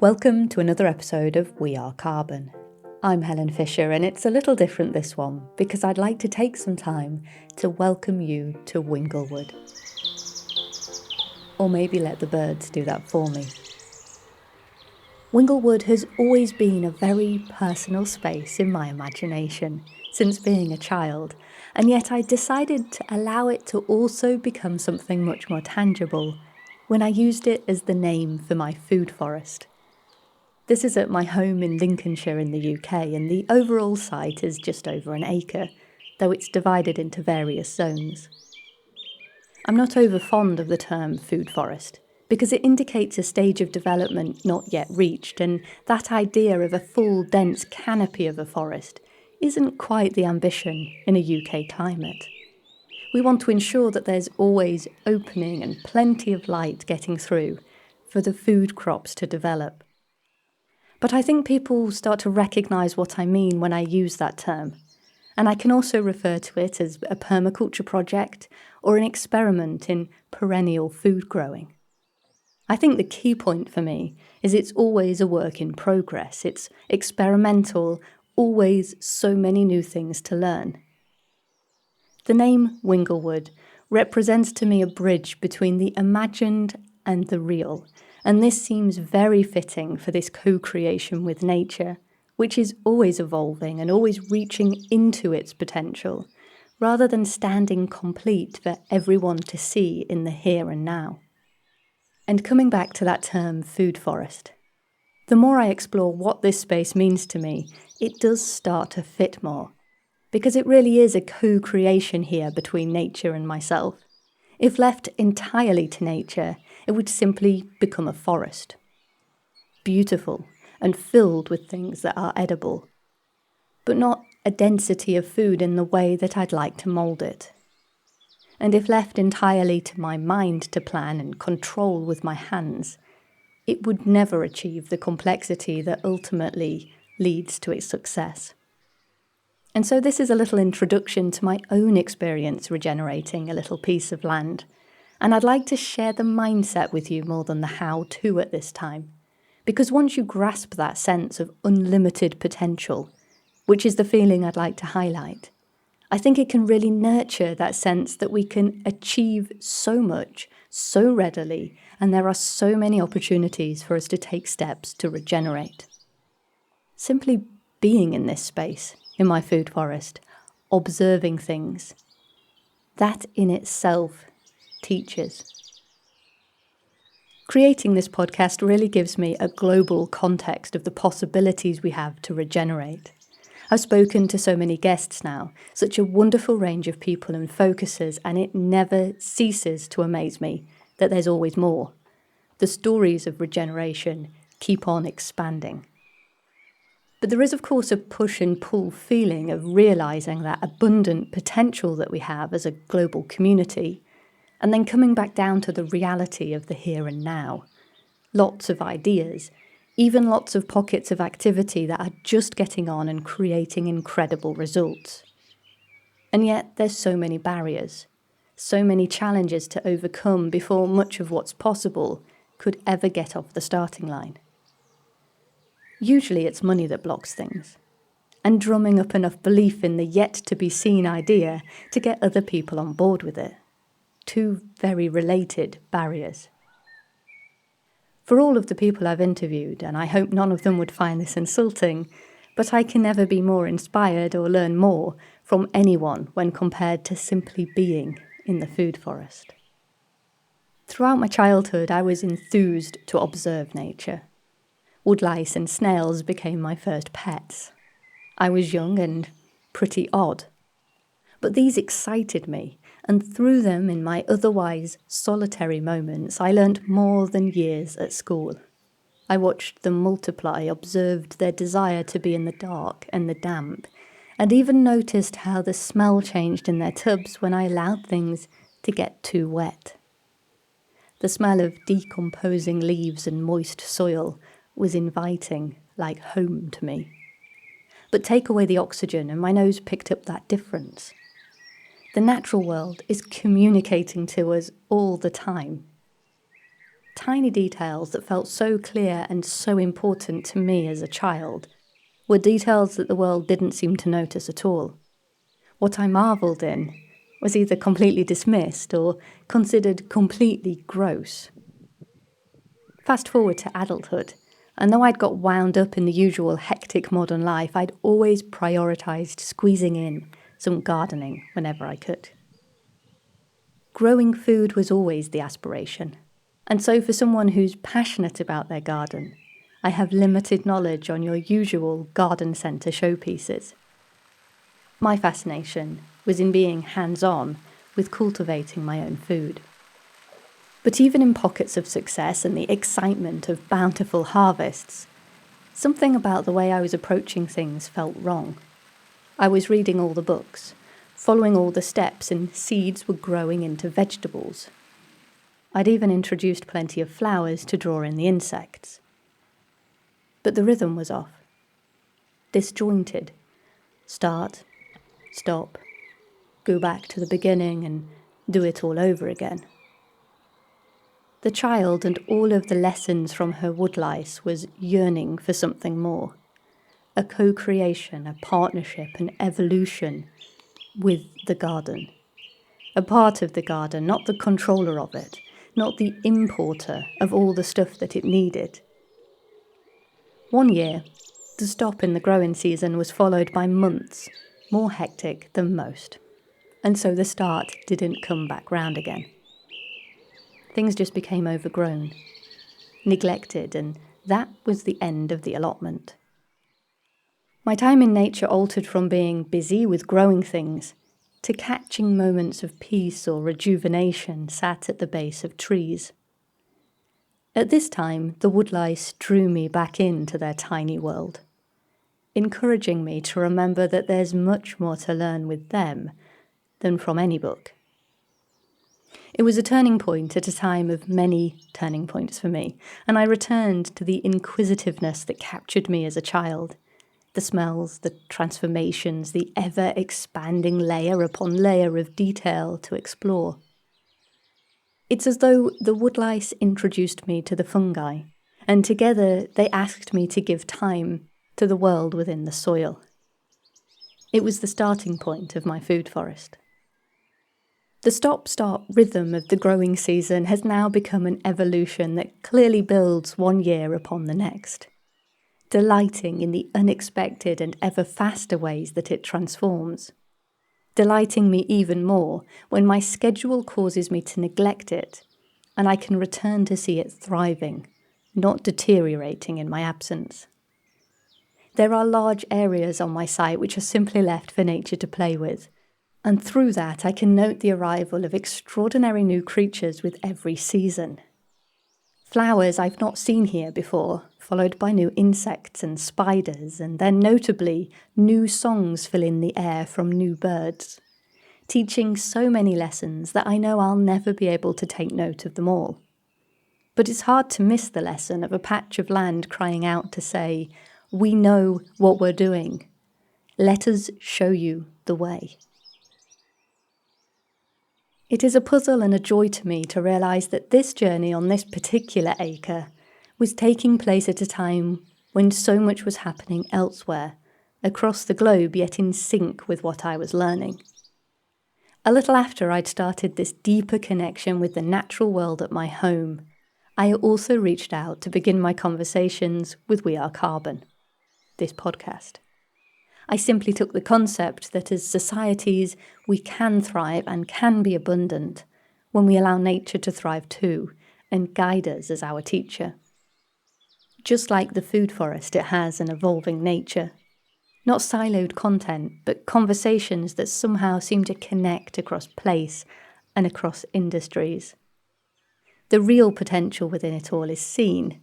Welcome to another episode of We Are Carbon. I'm Helen Fisher, and it's a little different this one because I'd like to take some time to welcome you to Winglewood. Or maybe let the birds do that for me. Winglewood has always been a very personal space in my imagination since being a child, and yet I decided to allow it to also become something much more tangible when I used it as the name for my food forest. This is at my home in Lincolnshire in the UK, and the overall site is just over an acre, though it's divided into various zones. I'm not over fond of the term food forest, because it indicates a stage of development not yet reached, and that idea of a full, dense canopy of a forest isn't quite the ambition in a UK climate. We want to ensure that there's always opening and plenty of light getting through for the food crops to develop. But I think people start to recognise what I mean when I use that term, and I can also refer to it as a permaculture project or an experiment in perennial food growing. I think the key point for me is it's always a work in progress. It's experimental, always so many new things to learn. The name Winglewood represents to me a bridge between the imagined and the real, and this seems very fitting for this co-creation with nature, which is always evolving and always reaching into its potential, rather than standing complete for everyone to see in the here and now. And coming back to that term, food forest, the more I explore what this space means to me, it does start to fit more, because it really is a co-creation here between nature and myself. If left entirely to nature, it would simply become a forest. Beautiful and filled with things that are edible, but not a density of food in the way that I'd like to mould it. And if left entirely to my mind to plan and control with my hands, it would never achieve the complexity that ultimately leads to its success. And so this is a little introduction to my own experience regenerating a little piece of land. And I'd like to share the mindset with you more than the how-to at this time. Because once you grasp that sense of unlimited potential, which is the feeling I'd like to highlight, I think it can really nurture that sense that we can achieve so much, so readily, and there are so many opportunities for us to take steps to regenerate. Simply being in this space, in my food forest, observing things, that in itself teaches. Creating this podcast really gives me a global context of the possibilities we have to regenerate. I've spoken to so many guests now, such a wonderful range of people and focuses, and it never ceases to amaze me that there's always more. The stories of regeneration keep on expanding. But there is, of course, a push and pull feeling of realising that abundant potential that we have as a global community, and then coming back down to the reality of the here and now. Lots of ideas, even lots of pockets of activity that are just getting on and creating incredible results. And yet there's so many barriers, so many challenges to overcome before much of what's possible could ever get off the starting line. Usually it's money that blocks things, and drumming up enough belief in the yet-to-be-seen idea to get other people on board with it. Two very related barriers. For all of the people I've interviewed, and I hope none of them would find this insulting, but I can never be more inspired or learn more from anyone when compared to simply being in the food forest. Throughout my childhood, I was enthused to observe nature. Woodlice and snails became my first pets. I was young and pretty odd. But these excited me, and through them in my otherwise solitary moments, I learnt more than years at school. I watched them multiply, observed their desire to be in the dark and the damp, and even noticed how the smell changed in their tubs when I allowed things to get too wet. The smell of decomposing leaves and moist soil was inviting, like home to me. But take away the oxygen and my nose picked up that difference. The natural world is communicating to us all the time. tiny details that felt so clear and so important to me as a child were details that the world didn't seem to notice at all. What I marvelled in was either completely dismissed or considered completely gross. Fast forward to adulthood, and though I'd got wound up in the usual hectic modern life, I'd always prioritised squeezing in some gardening whenever I could. Growing food was always the aspiration, and so for someone who's passionate about their garden, I have limited knowledge on your usual garden centre showpieces. My fascination was in being hands-on with cultivating my own food. But even in pockets of success and the excitement of bountiful harvests, something about the way I was approaching things felt wrong. I was reading all the books, following all the steps, and seeds were growing into vegetables. I'd even introduced plenty of flowers to draw in the insects. But the rhythm was off. Disjointed. Start, stop, go back to the beginning and do it all over again. The child and all of the lessons from her woodlice was yearning for something more. A co-creation, a partnership, an evolution with the garden. A part of the garden, not the controller of it, not the importer of all the stuff that it needed. One year, the stop in the growing season was followed by months, more hectic than most. And so the start didn't come back round again. Things just became overgrown, neglected, and that was the end of the allotment. My time in nature altered from being busy with growing things to catching moments of peace or rejuvenation sat at the base of trees. At this time, the woodlice drew me back into their tiny world, encouraging me to remember that there's much more to learn with them than from any book. It was a turning point at a time of many turning points for me, and I returned to the inquisitiveness that captured me as a child. The smells, the transformations, the ever-expanding layer upon layer of detail to explore. It's as though the woodlice introduced me to the fungi, and together they asked me to give time to the world within the soil. It was the starting point of my food forest. The stop-start rhythm of the growing season has now become an evolution that clearly builds one year upon the next, delighting in the unexpected and ever faster ways that it transforms, delighting me even more when my schedule causes me to neglect it and I can return to see it thriving, not deteriorating in my absence. There are large areas on my site which are simply left for nature to play with, and through that I can note the arrival of extraordinary new creatures with every season. Flowers I've not seen here before, followed by new insects and spiders, and then notably, new songs fill in the air from new birds, teaching so many lessons that I know I'll never be able to take note of them all. But it's hard to miss the lesson of a patch of land crying out to say, "We know what we're doing. Let us show you the way." It is a puzzle and a joy to me to realise that this journey on this particular acre was taking place at a time when so much was happening elsewhere, across the globe, yet in sync with what I was learning. A little after I'd started this deeper connection with the natural world at my home, I also reached out to begin my conversations with We Are Carbon, this podcast. I simply took the concept that as societies, we can thrive and can be abundant when we allow nature to thrive too and guide us as our teacher. Just like the food forest, it has an evolving nature. Not siloed content, but conversations that somehow seem to connect across place and across industries. The real potential within it all is seen,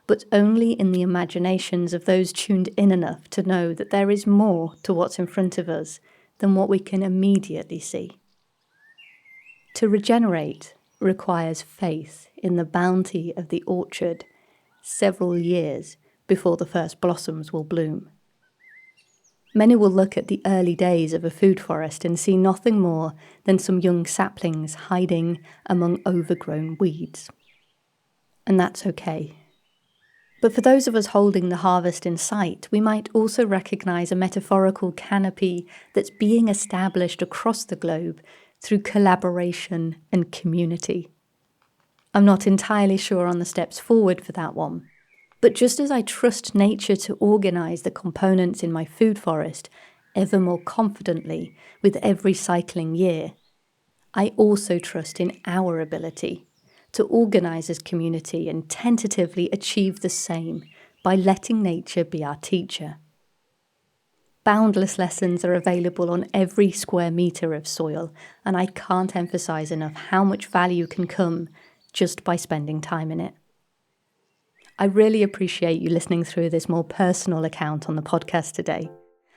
but only in the imaginations of those tuned in enough to know that there is more to what's in front of us than what we can immediately see. To regenerate requires faith in the bounty of the orchard several years before the first blossoms will bloom. Many will look at the early days of a food forest and see nothing more than some young saplings hiding among overgrown weeds. and that's okay. But for those of us holding the harvest in sight, we might also recognise a metaphorical canopy that's being established across the globe through collaboration and community. I'm not entirely sure on the steps forward for that one, but just as I trust nature to organise the components in my food forest ever more confidently with every cycling year, I also trust in our ability to organise as community and tentatively achieve the same by letting nature be our teacher. Boundless lessons are available on every square metre of soil, and I can't emphasise enough how much value can come just by spending time in it. I really appreciate you listening through this more personal account on the podcast today,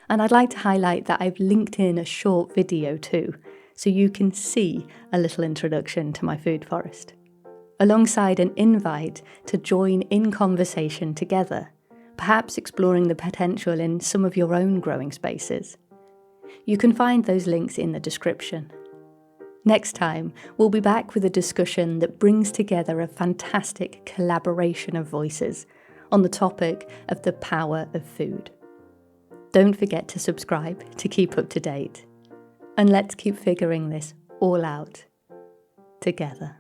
and I'd like to highlight that I've linked in a short video too, so you can see a little introduction to my food forest, alongside an invite to join in conversation together, perhaps exploring the potential in some of your own growing spaces. You can find those links in the description. Next time, we'll be back with a discussion that brings together a fantastic collaboration of voices on the topic of the power of food. Don't forget to subscribe to keep up to date. And let's keep figuring this all out together.